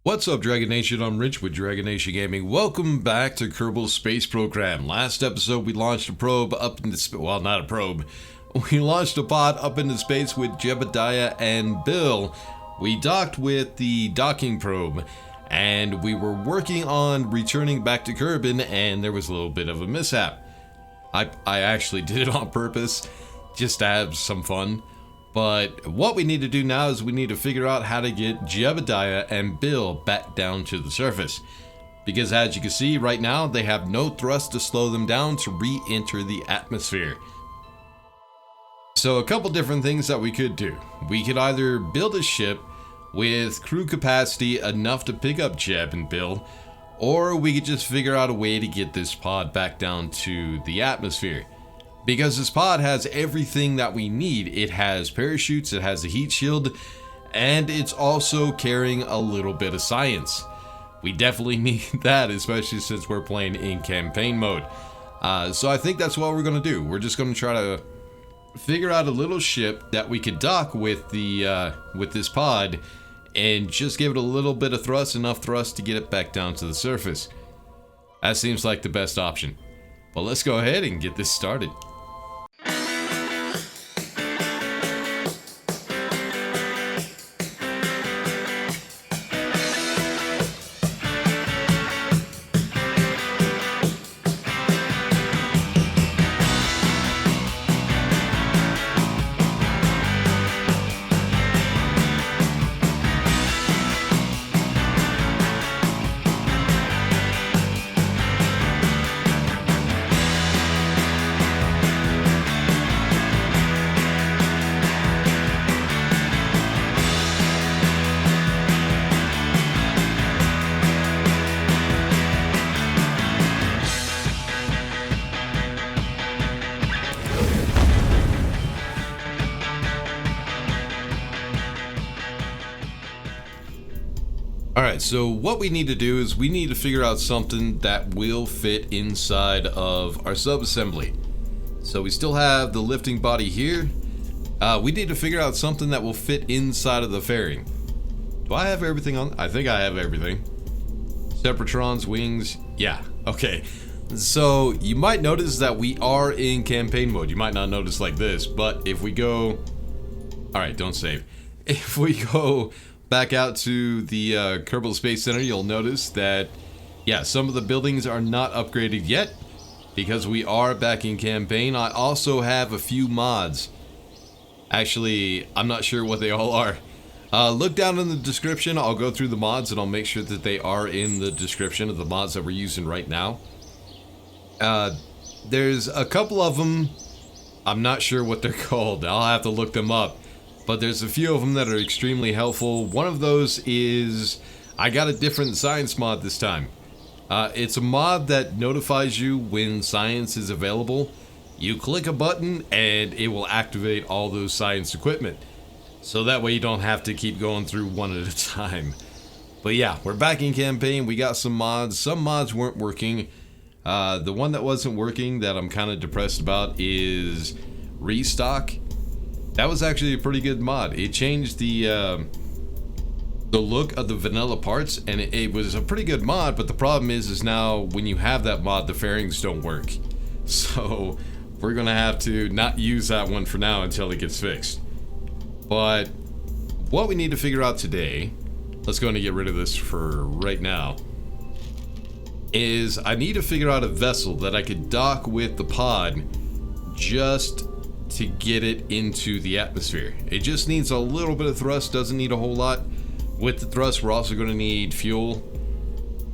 What's up, Dragon Nation? I'm Rich with Dragon Nation Gaming. Welcome back to Kerbal's space program. Last episode, we launched a probe up into space. Well, not a probe. We launched a pod up into space with Jebediah and Bill. We docked with the docking probe, and we were working on returning back to Kerbin, and there was a little bit of a mishap. I actually did it on purpose, just to have some fun. But what we need to do now is we need to figure out how to get Jebediah and Bill back down to the surface. Because as you can see right now, they have no thrust to slow them down to re-enter the atmosphere. So a couple different things that we could do. We could either build a ship with crew capacity enough to pick up Jeb and Bill, or we could just figure out a way to get this pod back down to the atmosphere. Because this pod has everything that we need. It has parachutes, it has a heat shield, and it's also carrying a little bit of science. We definitely need that, especially since we're playing in campaign mode. So I think that's what we're going to do. We're just going to try to figure out a little ship that we could dock with with this pod, and just give it a little bit of thrust, enough thrust to get it back down to the surface. That seems like the best option. But let's go ahead and get this started. Alright, so what we need to do is we need to figure out something that will fit inside of our subassembly. So we still have the lifting body here. We need to figure out something that will fit inside of the fairing. Do I have everything on? I think I have everything. Separatrons, wings, yeah, okay. So you might notice that we are in campaign mode. You might not notice like this, but if we go... Alright, don't save. If we go back out to the Kerbal Space Center, you'll notice that, yeah, some of the buildings are not upgraded yet because we are back in campaign. I also have a few mods. Actually, I'm not sure what they all are. Look down in the description. I'll go through the mods and I'll make sure that they are in the description of the mods that we're using right now. There's a couple of them. I'm not sure what they're called. I'll have to look them up. But there's a few of them that are extremely helpful. One of those is, I got a different science mod this time. It's a mod that notifies you when science is available. You click a button and it will activate all those science equipment. So that way you don't have to keep going through one at a time. But yeah, we're back in campaign. We got some mods. Some mods weren't working. The one that wasn't working that I'm kind of depressed about is Restock. That was actually a pretty good mod. It changed the look of the vanilla parts, and it was a pretty good mod, but the problem is now when you have that mod, the fairings don't work. So we're gonna have to not use that one for now until it gets fixed. But what we need to figure out today, let's go and get rid of this for right now, is I need to figure out a vessel that I could dock with the pod just to get it into the atmosphere. It just needs a little bit of thrust, doesn't need a whole lot. With the thrust, we're also going to need fuel.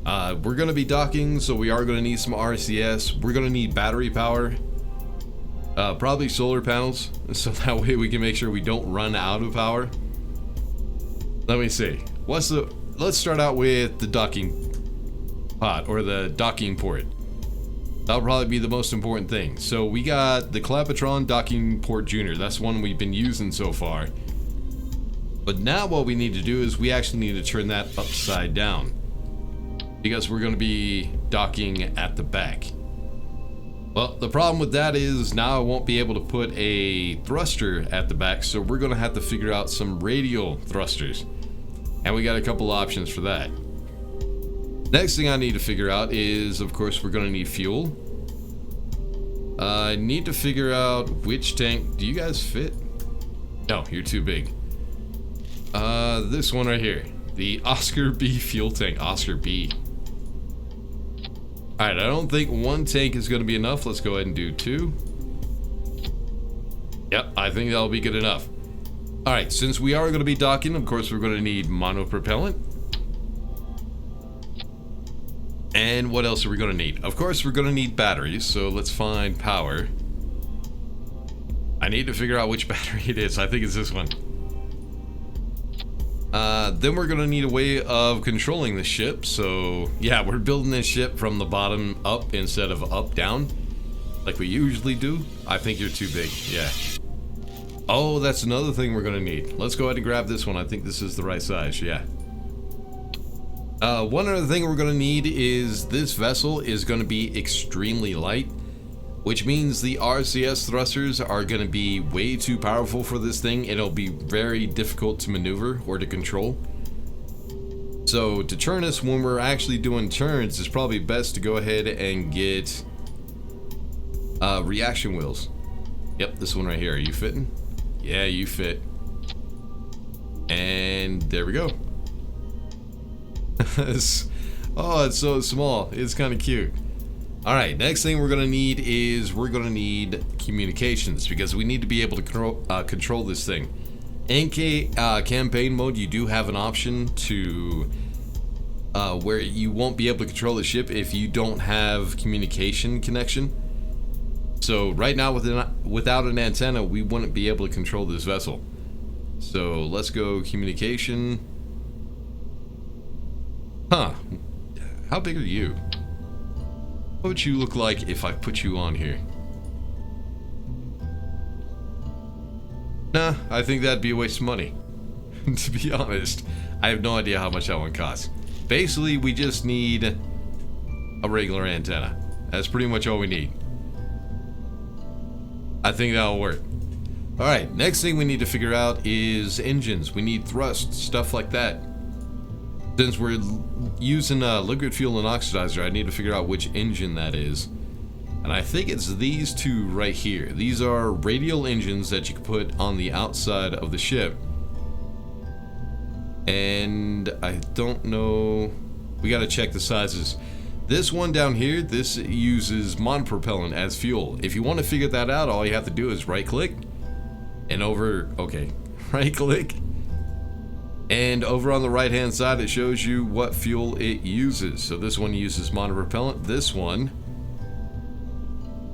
We're going to be docking, so we are going to need some RCS. We're going to need battery power. Probably solar panels, so that way we can make sure we don't run out of power. Let me see. Let's start out with the docking pod, or the docking port. That'll probably be the most important thing. So we got the Clapatron Docking Port Junior. That's one we've been using so far. But now what we need to do is we actually need to turn that upside down, because we're going to be docking at the back. Well, the problem with that is now I won't be able to put a thruster at the back, so we're going to have to figure out some radial thrusters. And we got a couple options for that. Next thing I need to figure out is, of course, we're going to need fuel. I need to figure out which tank. Do you guys fit? No, you're too big. This one right here. The Oscar B fuel tank. Oscar B. Alright, I don't think one tank is going to be enough. Let's go ahead and do 2. Yep, I think that'll be good enough. Alright, since we are going to be docking, of course, we're going to need monopropellant. And what else are we going to need? Of course, we're going to need batteries, so let's find power. I need to figure out which battery it is. I think it's this one. Then we're going to need a way of controlling the ship. So, yeah, we're building this ship from the bottom up instead of up down, like we usually do. I think you're too big. Yeah. Oh, that's another thing we're going to need. Let's go ahead and grab this one. I think this is the right size. Yeah. One other thing we're going to need is this vessel is going to be extremely light, which means the RCS thrusters are going to be way too powerful for this thing. It'll be very difficult to maneuver or to control. So to turn us when we're actually doing turns, it's probably best to go ahead and get reaction wheels. Yep, this one right here. Are you fitting? Yeah, you fit. And there we go. Oh, it's so small. It's kind of cute. Alright, next thing we're going to need is we're going to need communications, because we need to be able to control this thing. In campaign mode, you do have an option to where you won't be able to control the ship if you don't have communication connection. So right now, without an antenna, we wouldn't be able to control this vessel. So let's go communication. Huh. How big are you? What would you look like if I put you on here? Nah, I think that'd be a waste of money. To be honest, I have no idea how much that one costs. Basically, we just need a regular antenna. That's pretty much all we need. I think that'll work. Alright, next thing we need to figure out is engines. We need thrust, stuff like that. Since we're using liquid fuel and oxidizer, I need to figure out which engine that is. And I think it's these two right here. These are radial engines that you can put on the outside of the ship. And I don't know. We got to check the sizes. This one down here, this uses monopropellant as fuel. If you want to figure that out, all you have to do is right click. And right click. And over on the right hand side, it shows you what fuel it uses. So this one uses monopropellant. This one,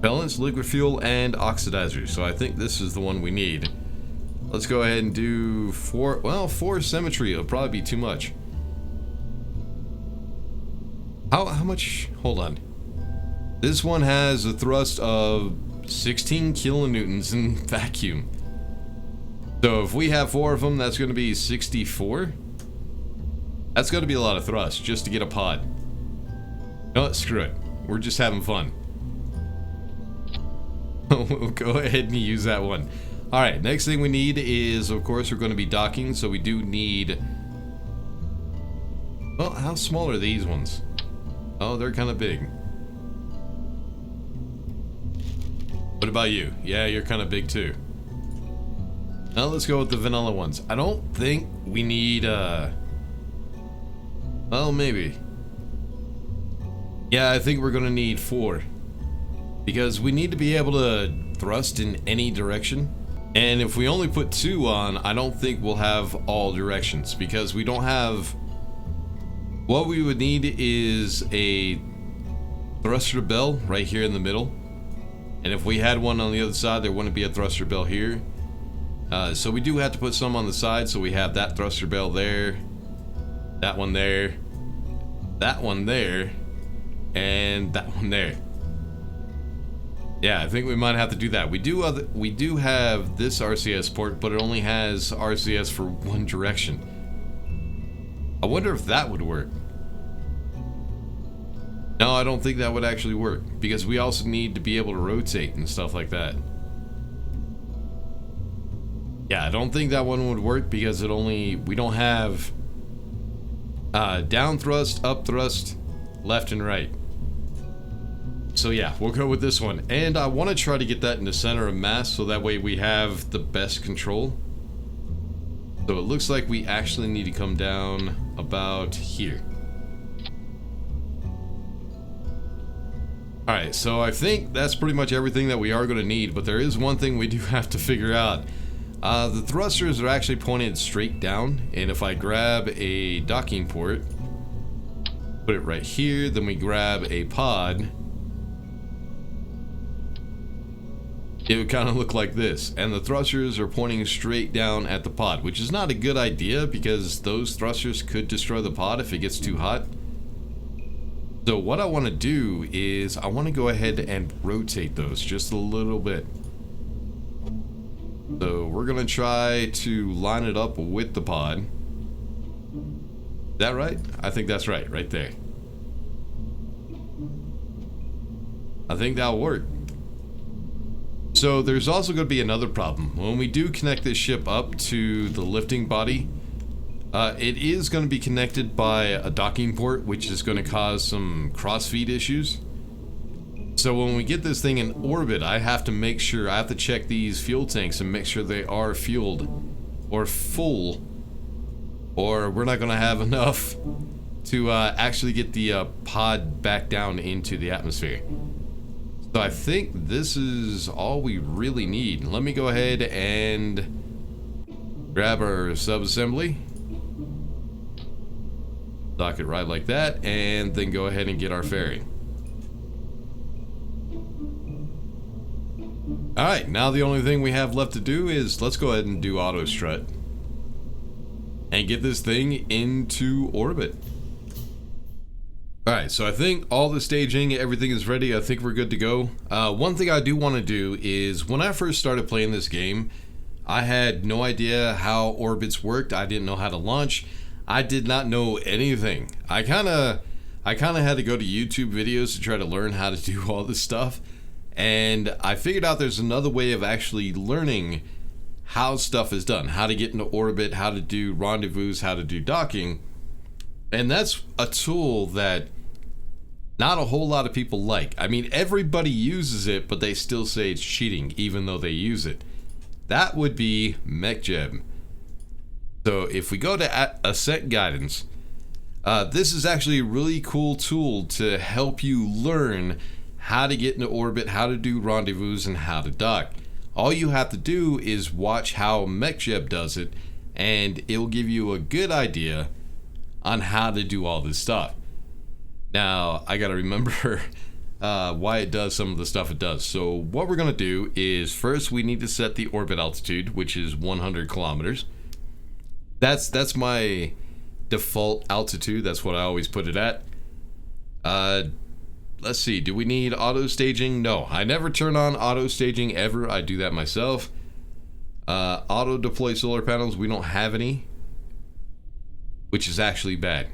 propellants, liquid fuel, and oxidizer. So I think this is the one we need. Let's go ahead and do 4. Well, 4 symmetry. It'll probably be too much. How much? Hold on. This one has a thrust of 16 kilonewtons in vacuum. So if we have 4 of them, that's going to be 64. That's going to be a lot of thrust just to get a pod. No, screw it. We're just having fun. We'll go ahead and use that one. Alright, next thing we need is, of course, we're going to be docking. So we do need... Well, how small are these ones? Oh, they're kind of big. What about you? Yeah, you're kind of big too. Now let's go with the vanilla ones. I don't think we need, well, maybe. Yeah, I think we're gonna need 4. Because we need to be able to thrust in any direction. And if we only put 2 on, I don't think we'll have all directions. Because we don't have... What we would need is a thruster bell right here in the middle. And if we had one on the other side, there wouldn't be a thruster bell here. So we do have to put some on the side, so we have that thruster bell there, that one there, that one there, and that one there. Yeah, I think we might have to do that. We do have this RCS port, but it only has RCS for one direction. I wonder if that would work. No, I don't think that would actually work, because we also need to be able to rotate and stuff like that. Yeah, I don't think that one would work because we don't have Down thrust, up thrust, left and right. So yeah, we'll go with this one. And I want to try to get that in the center of mass so that way we have the best control. So it looks like we actually need to come down about here. Alright, so I think that's pretty much everything that we are going to need, but there is one thing we do have to figure out. The thrusters are actually pointed straight down, and if I grab a docking port, put it right here, then we grab a pod, it would kind of look like this, and the thrusters are pointing straight down at the pod, which is not a good idea because those thrusters could destroy the pod if it gets too hot. So what I want to do is I want to go ahead and rotate those just a little bit. So we're going to try to line it up with the pod. Is that right? I think that's right there. I think that'll work. So there's also going to be another problem. When we do connect this ship up to the lifting body, it is going to be connected by a docking port, which is going to cause some crossfeed issues. So when we get this thing in orbit, I have to make sure, I have to check these fuel tanks and make sure they are fueled or full, or we're not going to have enough to actually get the pod back down into the atmosphere. So I think this is all we really need. Let me go ahead and grab our subassembly, dock it right like that, and then go ahead and get our ferry. Alright, now the only thing we have left to do is let's go ahead and do auto strut and get this thing into orbit. Alright, so I think all the staging, everything is ready. I think we're good to go. One thing I do want to do is when I first started playing this game, I had no idea how orbits worked. I didn't know how to launch. I did not know anything. I kind of had to go to YouTube videos to try to learn how to do all this stuff. And I figured out there's another way of actually learning how stuff is done, how to get into orbit, how to do rendezvous, how to do docking. And that's a tool that not a whole lot of people like. I mean, everybody uses it, but they still say it's cheating, even though they use it. That would be MechJeb. So if we go to Ascent Guidance, this is actually a really cool tool to help you learn how to get into orbit, how to do rendezvous, and how to dock. All you have to do is watch how MechJeb does it, and it'll give you a good idea on how to do all this stuff. Now, I gotta remember why it does some of the stuff it does. So what we're gonna do is first we need to set the orbit altitude, which is 100 kilometers. That's my default altitude. That's what I always put it at. Let's see, do we need auto staging? No, I never turn on auto staging ever. I do that myself. Auto deploy solar panels, we don't have any, which is actually bad.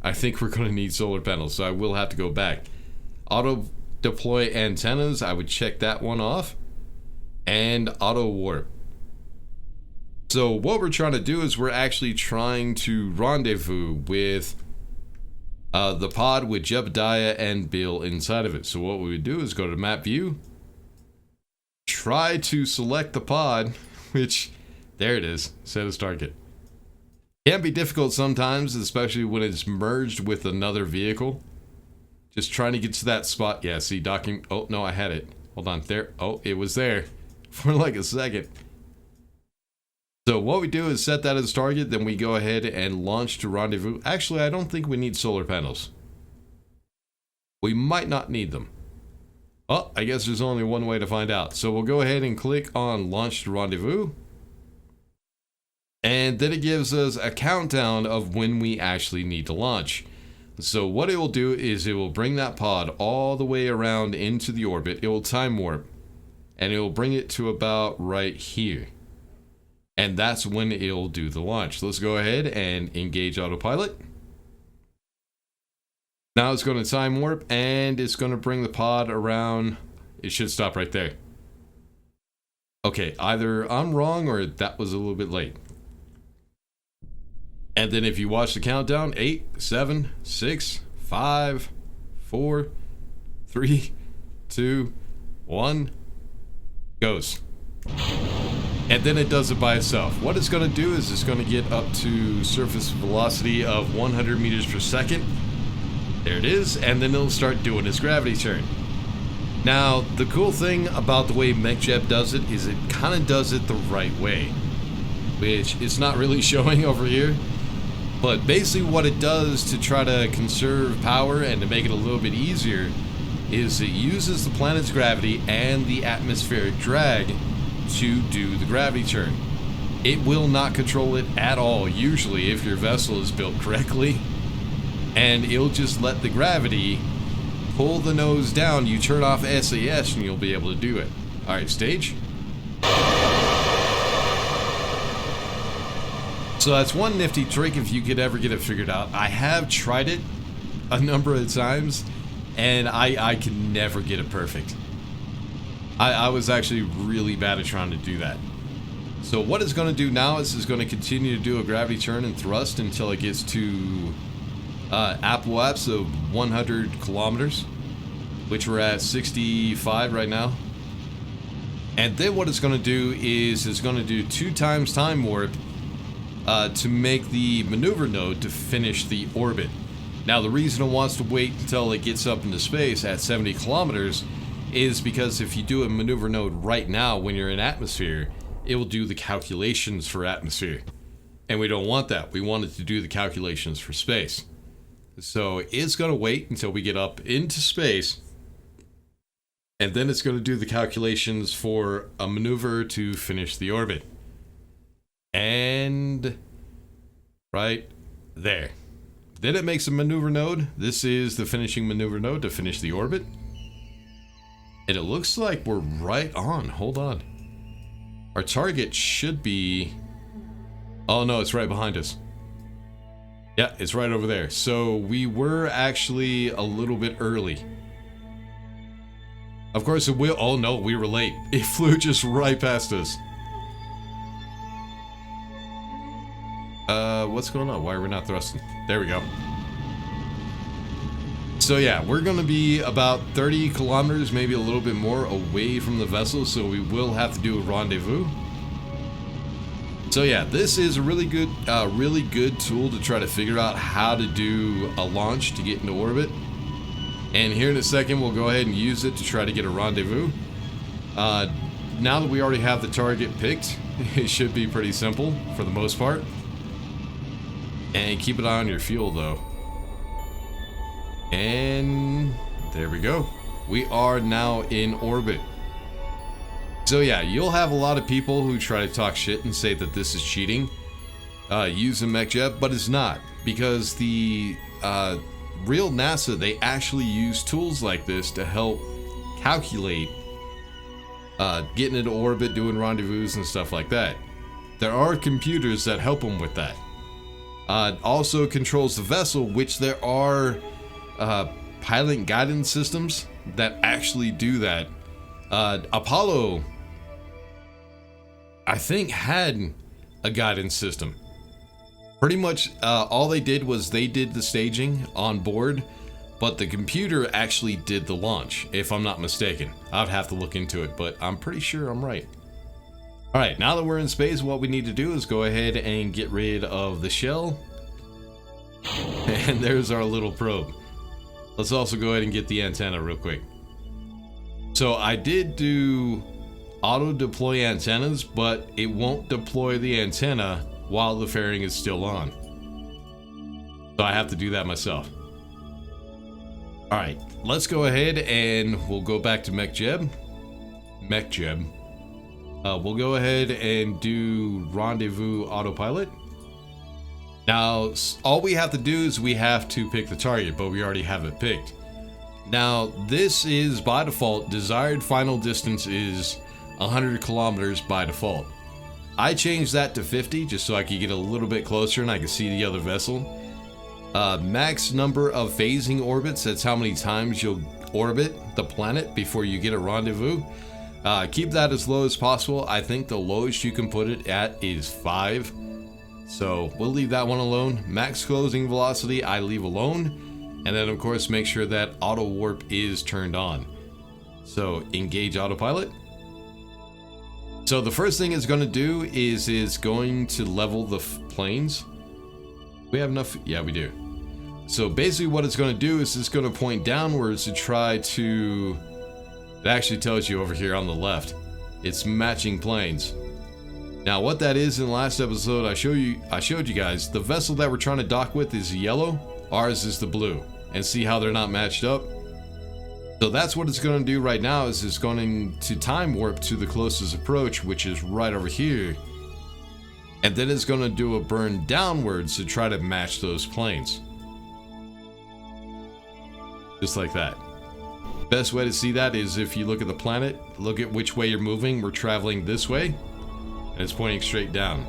I think we're going to need solar panels, so I will have to go back. Auto deploy antennas, I would check that one off. And auto warp. So what we're trying to do is we're actually trying to rendezvous with the pod with Jebediah and Bill inside of it. So what we would do is go to map view, try to select the pod, which, there it is, set as target. Can be difficult sometimes, especially when it's merged with another vehicle. Just trying to get to that spot. Yeah, see, docking. Oh, no, I had it. Hold on, there. Oh, it was there for like a second. So what we do is set that as target, then we go ahead and launch to rendezvous. Actually, I don't think we need solar panels. We might not need them. Oh, I guess there's only one way to find out. So we'll go ahead and click on launch to rendezvous. And then it gives us a countdown of when we actually need to launch. So what it will do is it will bring that pod all the way around into the orbit. It will time warp. And it will bring it to about right here. And that's when it'll do the launch. Let's go ahead and engage autopilot. Now it's going to time warp and it's going to bring the pod around. It should stop right there. Okay, either I'm wrong or that was a little bit late. And then if you watch the countdown, 8, 7, 6, 5, 4, 3, 2, 1, goes. And then it does it by itself. What it's going to do is it's going to get up to surface velocity of 100 meters per second. There it is. And then it'll start doing its gravity turn. Now, the cool thing about the way MechJeb does it is it kind of does it the right way, which it's not really showing over here. But basically what it does to try to conserve power and to make it a little bit easier is it uses the planet's gravity and the atmospheric drag to do the gravity turn. It will not control it at all, usually, if your vessel is built correctly. And it'll just let the gravity pull the nose down. You turn off SAS and you'll be able to do it. Alright, stage. So that's one nifty trick if you could ever get it figured out. I have tried it a number of times, and I can never get it perfect. I was actually really bad at trying to do that. So what it's going to do now is it's going to continue to do a gravity turn and thrust until it gets to apoapse of 100 kilometers, which we're at 65 right now. And then what it's going to do is it's going to do 2 times time warp to make the maneuver node to finish the orbit. Now the reason it wants to wait until it gets up into space at 70 kilometers is because if you do a maneuver node right now when you're in atmosphere, it will do the calculations for atmosphere. And we don't want that. We want it to do the calculations for space. So it's going to wait until we get up into space, and then it's going to do the calculations for a maneuver to finish the orbit. And right there. Then it makes a maneuver node. This is the finishing maneuver node to finish the orbit. And it looks like we're right on. Hold on. Our target should be... Oh no, it's right behind us. Yeah, it's right over there. So we were actually a little bit early. Of course it will... Oh no, we were late. It flew just right past us. What's going on? Why are we not thrusting? There we go. So yeah, we're going to be about 30 kilometers, maybe a little bit more away from the vessel, so we will have to do a rendezvous. So yeah, this is a really good tool to try to figure out how to do a launch to get into orbit. And here in a second, we'll go ahead and use it to try to get a rendezvous. Now that we already have the target picked, it should be pretty simple for the most part. And keep an eye on your fuel though. And there we go. We are now in orbit. So yeah, you'll have a lot of people who try to talk shit and say that this is cheating using MechJeb, but it's not, because the real NASA, they actually use tools like this to help calculate getting into orbit, doing rendezvous and stuff like that. There are computers that help them with that. Also controls the vessel, which there are pilot guidance systems that actually do that. Apollo, I think, had a guidance system. Pretty much all they did was they did the staging on board, but the computer actually did the launch, if I'm not mistaken. I'd have to look into it, but I'm pretty sure I'm right. Alright, now that we're in space, what we need to do is go ahead and get rid of the shell. And there's our little probe. Let's also go ahead and get the antenna real quick. So I did do auto deploy antennas, but it won't deploy the antenna while the fairing is still on. So I have to do that myself. Alright, let's go ahead and we'll go back to MechJeb. We'll go ahead and do rendezvous autopilot. Now, all we have to do is we have to pick the target, but we already have it picked. Now, this is by default, desired final distance is 100 kilometers by default. I changed that to 50 just so I could get a little bit closer and I could see the other vessel. Max number of phasing orbits, that's how many times you'll orbit the planet before you get a rendezvous. Keep that as low as possible. I think the lowest you can put it at is 5. So we'll leave that one alone. Max closing velocity I leave alone, and then of course make sure that auto warp is turned on. So engage autopilot. So the first thing it's going to do is it's going to level the planes. We have enough? Yeah, we do. So basically what it's going to do is it's going to point downwards to try to... It actually tells you over here on the left. It's matching planes. Now what that is, in the last episode I showed you guys, the vessel that we're trying to dock with is yellow, ours is the blue. And see how they're not matched up? So that's what it's going to do right now, is it's going to time warp to the closest approach, which is right over here. And then it's going to do a burn downwards to try to match those planes. Just like that. Best way to see that is if you look at the planet, look at which way you're moving. We're traveling this way, and it's pointing straight down.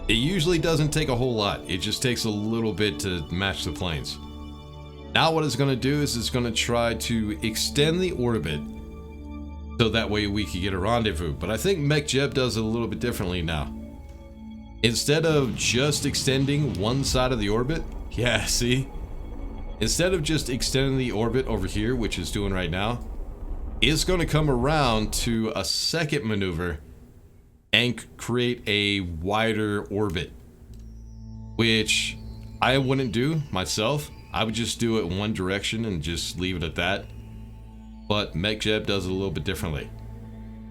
It usually doesn't take a whole lot. It just takes a little bit to match the planes. Now what it's going to do is it's going to try to extend the orbit so that way we can get a rendezvous. But I think MechJeb does it a little bit differently now. Instead of just extending one side of the orbit, yeah, see? Instead of just extending the orbit over here, which it's doing right now, it's going to come around to a second maneuver and create a wider orbit, which I wouldn't do myself. I would just do it one direction and just leave it at that. But MechJeb does it a little bit differently.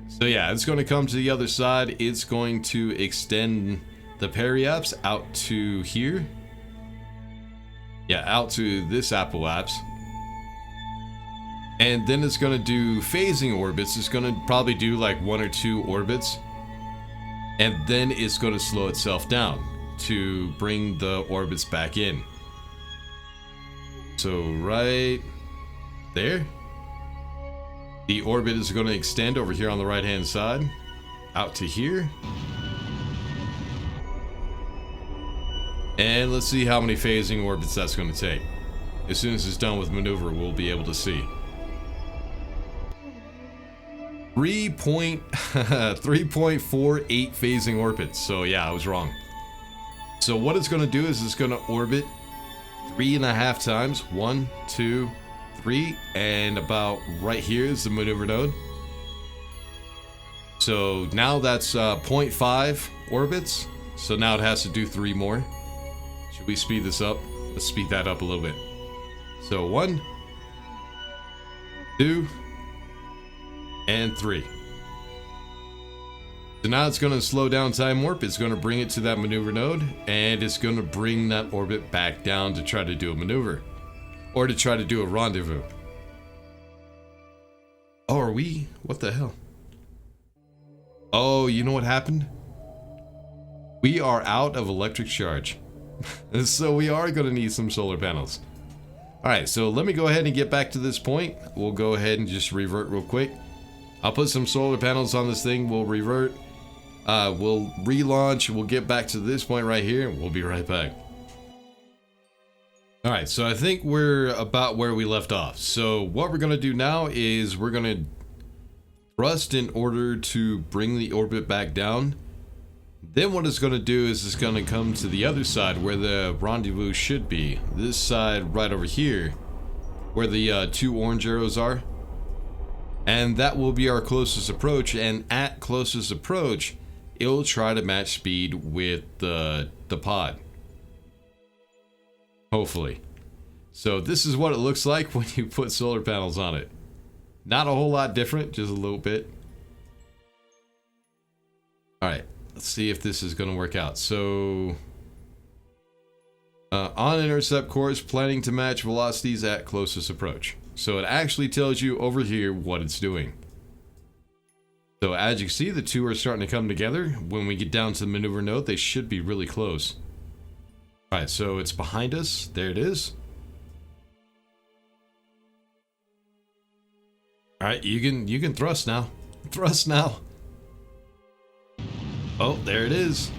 So yeah, it's going to come to the other side. It's going to extend the periaps out to here. Yeah, out to this apoapse. And then it's going to do phasing orbits. It's going to probably do like 1 or 2 orbits. And then it's going to slow itself down to bring the orbits back in. So right there, the orbit is going to extend over here on the right hand side out to here. And let's see how many phasing orbits that's going to take. As soon as it's done with maneuver, we'll be able to see. 3.48 phasing orbits. So yeah, I was wrong. So what it's going to do is it's going to orbit 3.5 times. 1, 2, 3, and about right here is the maneuver node. So now that's 0.5 orbits. So now it has to do 3 more. Should we speed this up? Let's speed that up a little bit. So 1, 2, and 3. So now it's going to slow down time warp. It's going to bring it to that maneuver node, and it's going to bring that orbit back down to try to do a maneuver, or to try to do a rendezvous. Oh, are we? What the hell? Oh, you know what happened? We are out of electric charge. So we are going to need some solar panels. Alright, so let me go ahead and get back to this point. We'll go ahead and just revert real quick. I'll put some solar panels on this thing. We'll revert. We'll relaunch. We'll get back to this point right here. We'll be right back. Alright, so I think we're about where we left off. So what we're going to do now is we're going to thrust in order to bring the orbit back down. Then what it's going to do is it's going to come to the other side where the rendezvous should be. This side right over here, where the 2 orange arrows are. And that will be our closest approach, and at closest approach, it'll try to match speed with the pod. Hopefully. So this is what it looks like when you put solar panels on it. Not a whole lot different, just a little bit. Alright, let's see if this is going to work out. So, on intercept course, planning to match velocities at closest approach. So it actually tells you over here what it's doing. So as you can see, the 2 are starting to come together. When we get down to the maneuver node, they should be really close. Alright, so it's behind us. There it is. Alright, you can thrust now. Thrust now. Oh, there it is.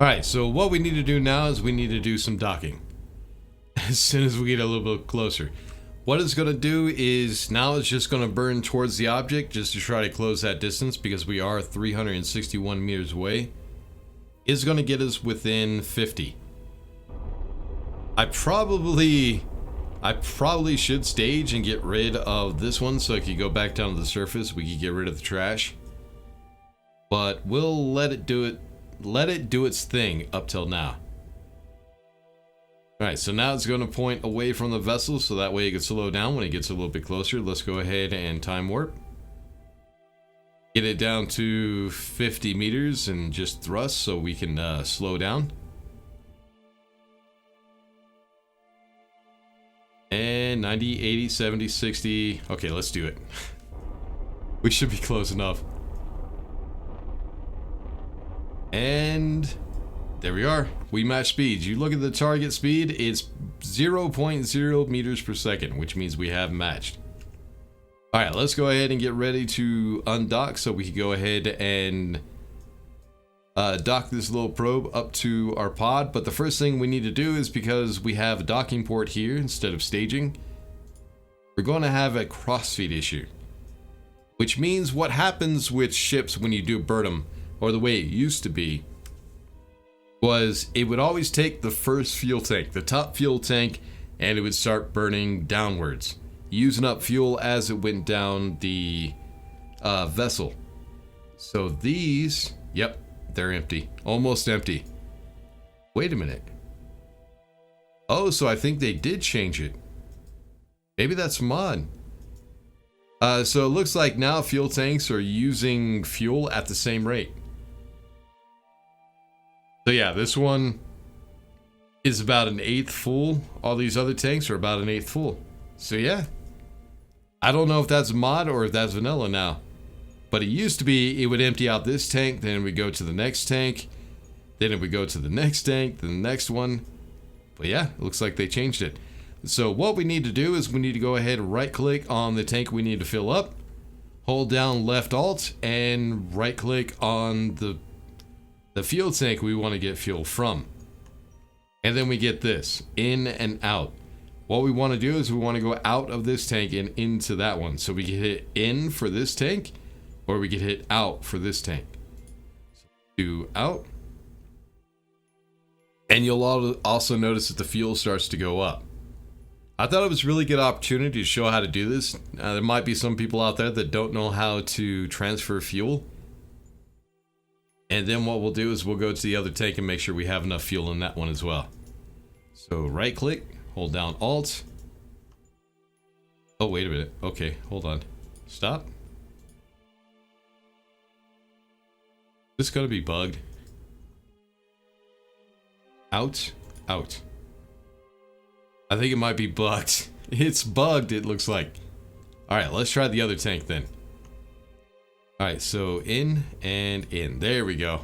Alright, so what we need to do now is we need to do some docking. As soon as we get a little bit closer. What it's going to do is now it's just going to burn towards the object just to try to close that distance because we are 361 meters away. It's going to get us within 50. I probably should stage and get rid of this one so it could go back down to the surface. We could get rid of the trash. But we'll let it do its thing up till now. Alright, so now it's going to point away from the vessel so that way it can slow down when it gets a little bit closer. Let's go ahead and time warp. Get it down to 50 meters and just thrust so we can slow down. And 90, 80, 70, 60. Okay, let's do it. We should be close enough. And there we are. We match speeds. You look at the target speed, it's 0.0 meters per second, which means we have matched. Alright, let's go ahead and get ready to undock so we can go ahead and dock this little probe up to our pod. But the first thing we need to do is, because we have a docking port here instead of staging, we're going to have a crossfeed issue. Which means what happens with ships when you do burn them, or the way it used to be, was it would always take the first fuel tank, the top fuel tank, and it would start burning downwards, using up fuel as it went down the vessel. So these, yep, they're empty, almost empty. Wait a minute. Oh, so I think they did change it. Maybe that's mod. So it looks like now fuel tanks are using fuel at the same rate. So yeah, this one is about an eighth full. All these other tanks are about an eighth full. So yeah, I don't know if that's mod or if that's vanilla now. But it used to be it would empty out this tank, then it would go to the next tank, then it would go to the next tank, then the next one. But yeah, it looks like they changed it. So what we need to do is we need to go ahead and right click on the tank we need to fill up, hold down left alt, and right click on the fuel tank we want to get fuel from. And then we get this, in and out. What we want to do is we want to go out of this tank and into that one. So we can hit in for this tank, or we can hit out for this tank. So do out. And you'll also notice that the fuel starts to go up. I thought it was a really good opportunity to show how to do this. There might be some people out there that don't know how to transfer fuel. And then what we'll do is we'll go to the other tank and make sure we have enough fuel in that one as well. So right click, hold down alt. Oh, wait a minute. Okay, hold on. Stop. This is gonna be bugged. Out, out. I think it might be bugged. It's bugged, it looks like. Alright, let's try the other tank then. Alright, so in and in. There we go.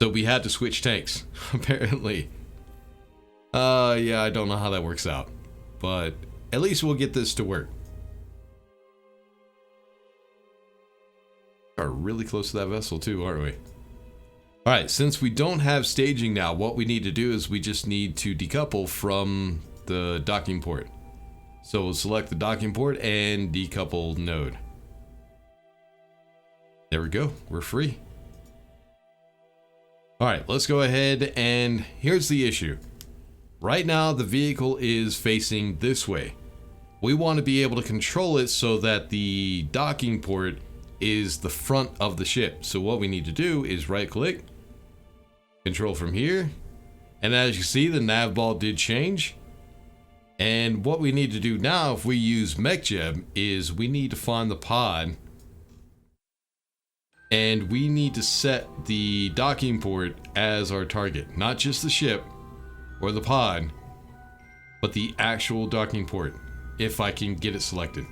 So we had to switch tanks, apparently. Yeah, I don't know how that works out. But at least we'll get this to work. Are really close to that vessel too, aren't we? Alright, since we don't have staging now, what we need to do is we just need to decouple from the docking port. So we'll select the docking port and decouple node. There we go, we're free. Alright, let's go ahead, and here's the issue. Right now the vehicle is facing this way. We want to be able to control it so that the docking port is the front of the ship. So what we need to do is right click, control from here, and as you see, the nav ball did change. And what we need to do now, if we use MechJeb, is we need to find the pod, and we need to set the docking port as our target. Not just the ship or the pod, but the actual docking port, if I can get it selected.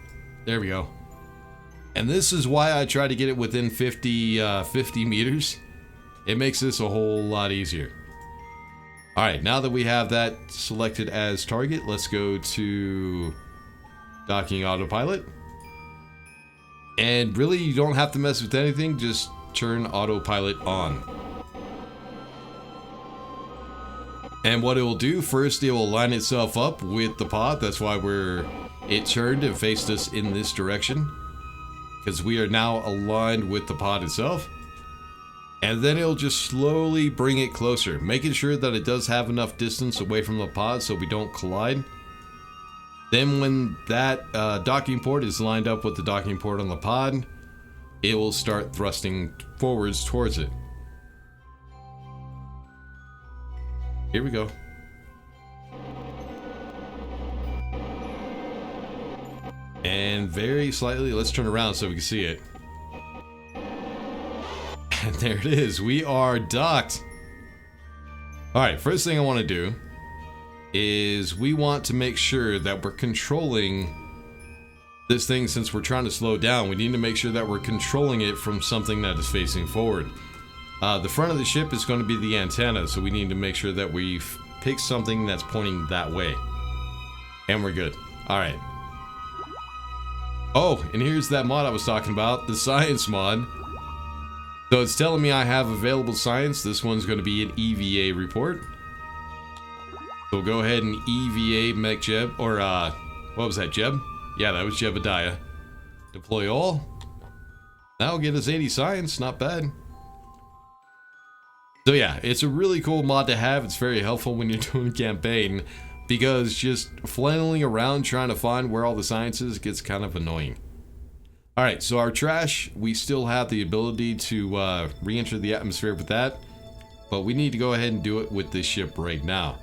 There we go. And this is why I try to get it within 50 meters. It makes this a whole lot easier. Alright, now that we have that selected as target, let's go to docking autopilot. And really, you don't have to mess with anything, just turn autopilot on. And what it will do first, it will line itself up with the pod. That's why it turned and faced us in this direction, because we are now aligned with the pod itself. And then it'll just slowly bring it closer, making sure that it does have enough distance away from the pod so we don't collide. Then when that docking port is lined up with the docking port on the pod, it will start thrusting forwards towards it. Here we go. And very slightly, let's turn around so we can see it. And there it is, we are docked. Alright, first thing I want to do is we want to make sure that we're controlling this thing. Since we're trying to slow down, we need to make sure that we're controlling it from something that is facing forward. The front of the ship is going to be the antenna, so we need to make sure that we pick something that's pointing that way. And we're good. Alright. Oh, and here's that mod I was talking about, the science mod. So it's telling me I have available science. This one's going to be an EVA report. So we'll go ahead and EVA mech Jeb, or what was that, Jeb? Yeah, that was Jebediah. Deploy all. That'll get us 80 science, not bad. So yeah, it's a really cool mod to have. It's very helpful when you're doing a campaign, because just flailing around trying to find where all the science is gets kind of annoying. Alright, so our trash, we still have the ability to re-enter the atmosphere with that, but we need to go ahead and do it with this ship right now.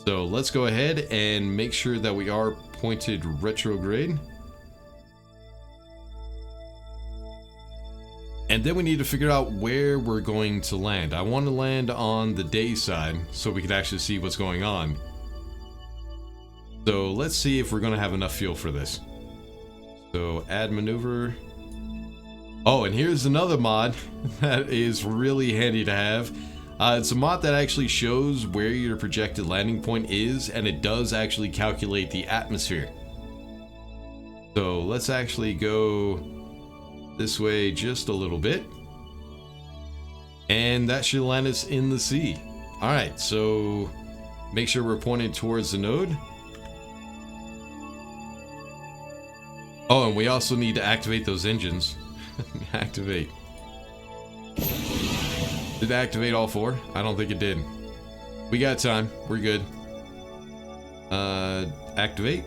So let's go ahead and make sure that we are pointed retrograde. And then we need to figure out where we're going to land. I want to land on the day side so we can actually see what's going on. So let's see if we're going to have enough fuel for this. So add maneuver. Oh, and here's another mod that is really handy to have. It's a mod that actually shows where your projected landing point is, and it does actually calculate the atmosphere. So let's actually go this way just a little bit, and that should land us in the sea. Alright, so make sure we're pointed towards the node. Oh, and we also need to activate those engines. Activate. Did it activate all four? I don't think it did. We got time. We're good. Activate.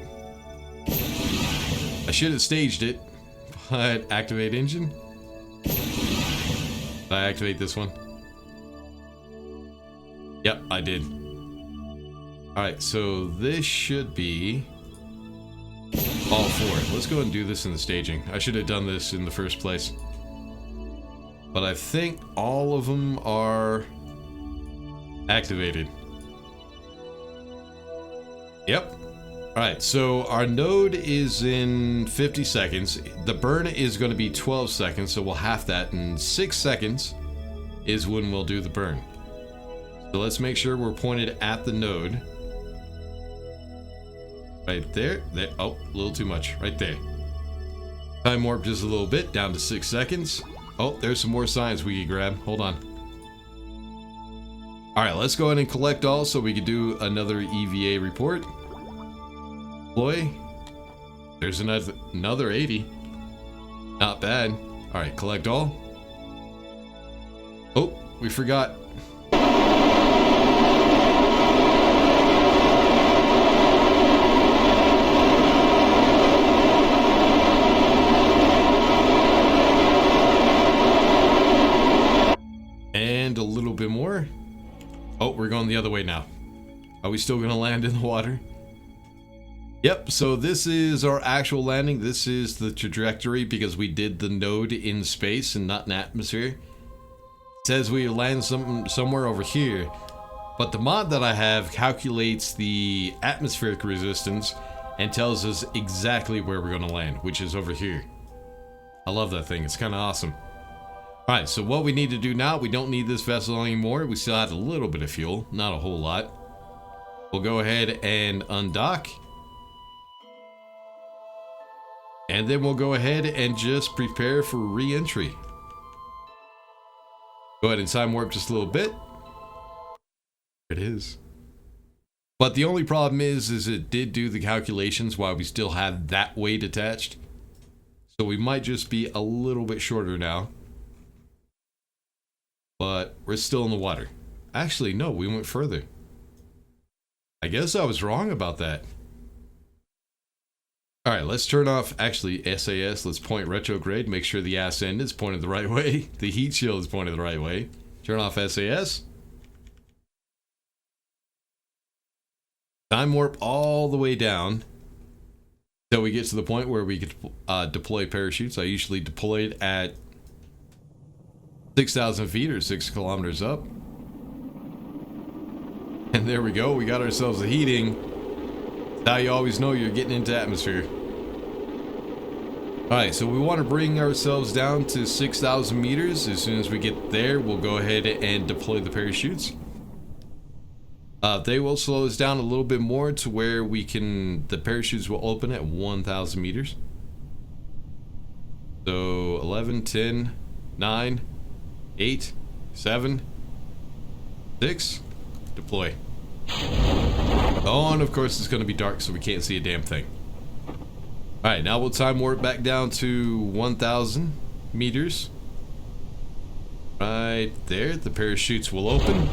I should have staged it. But activate engine. Did I activate this one? Yep, I did. Alright, so this should be all four. Let's go ahead and do this in the staging. I should have done this in the first place. But I think all of them are activated. Yep. Alright, so our node is in 50 seconds. The burn is going to be 12 seconds, so we'll half that. In 6 seconds is when we'll do the burn. So let's make sure we're pointed at the node. Right there. There. Oh, a little too much. Right there. Time warp just a little bit, down to 6 seconds. Oh, there's some more signs we can grab. Hold on. Alright, let's go ahead and collect all so we can do another EVA report. Deploy. There's another 80. Not bad. Alright, collect all. Oh, we forgot. And a little bit more. Oh, we're going the other way now. Are we still going to land in the water? Yep, so this is our actual landing. This is the trajectory because we did the node in space and not in atmosphere. It says we land somewhere over here, but the mod that I have calculates the atmospheric resistance and tells us exactly where we're going to land, which is over here. I love that thing. It's kind of awesome. Alright, so what we need to do now, we don't need this vessel anymore. We still have a little bit of fuel, not a whole lot. We'll go ahead and undock. And then we'll go ahead and just prepare for re-entry. Go ahead and time warp just a little bit. There it is. But the only problem is it did do the calculations while we still had that weight attached. So we might just be a little bit shorter now. But we're still in the water. Actually, no, we went further. I guess I was wrong about that. Alright, let's turn off, actually, SAS. Let's point retrograde. Make sure the ass end is pointed the right way. The heat shield is pointed the right way. Turn off SAS. Time warp all the way down until we get to the point where we could deploy parachutes. I usually deploy it at 6,000 feet or 6 kilometers up. And there we go. We got ourselves a heating. That's how you always know you're getting into atmosphere. Alright, so we want to bring ourselves down to 6,000 meters. As soon as we get there, we'll go ahead and deploy the parachutes. They will slow us down a little bit more to where we can, the parachutes will open at 1,000 meters. So 11, 10, 9, 8, 7, 6, deploy. Oh, and of course it's going to be dark, so we can't see a damn thing. Alright, now we'll time warp back down to 1,000 meters. Right there, the parachutes will open.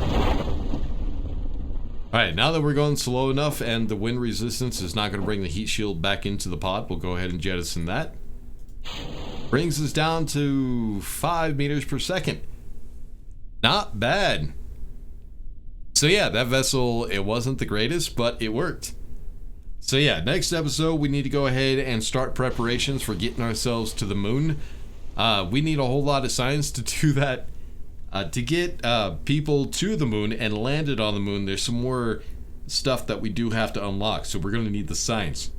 Alright, now that we're going slow enough and the wind resistance is not going to bring the heat shield back into the pod, we'll go ahead and jettison that. Brings us down to 5 meters per second. Not bad. So yeah, that vessel, it wasn't the greatest, but it worked. So yeah, next episode we need to go ahead and start preparations for getting ourselves to the moon. We need a whole lot of science to do that. To get people to the moon and landed on the moon, there's some more stuff that we do have to unlock. So we're going to need the science.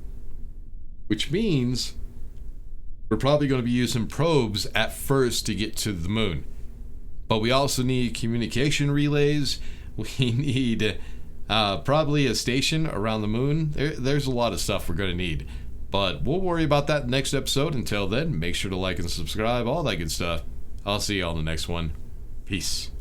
Which means we're probably going to be using probes at first to get to the moon. But we also need communication relays. We need probably a station around the moon. There's a lot of stuff we're going to need. But we'll worry about that next episode. Until then, make sure to like and subscribe, all that good stuff. I'll see you all in the next one. Peace.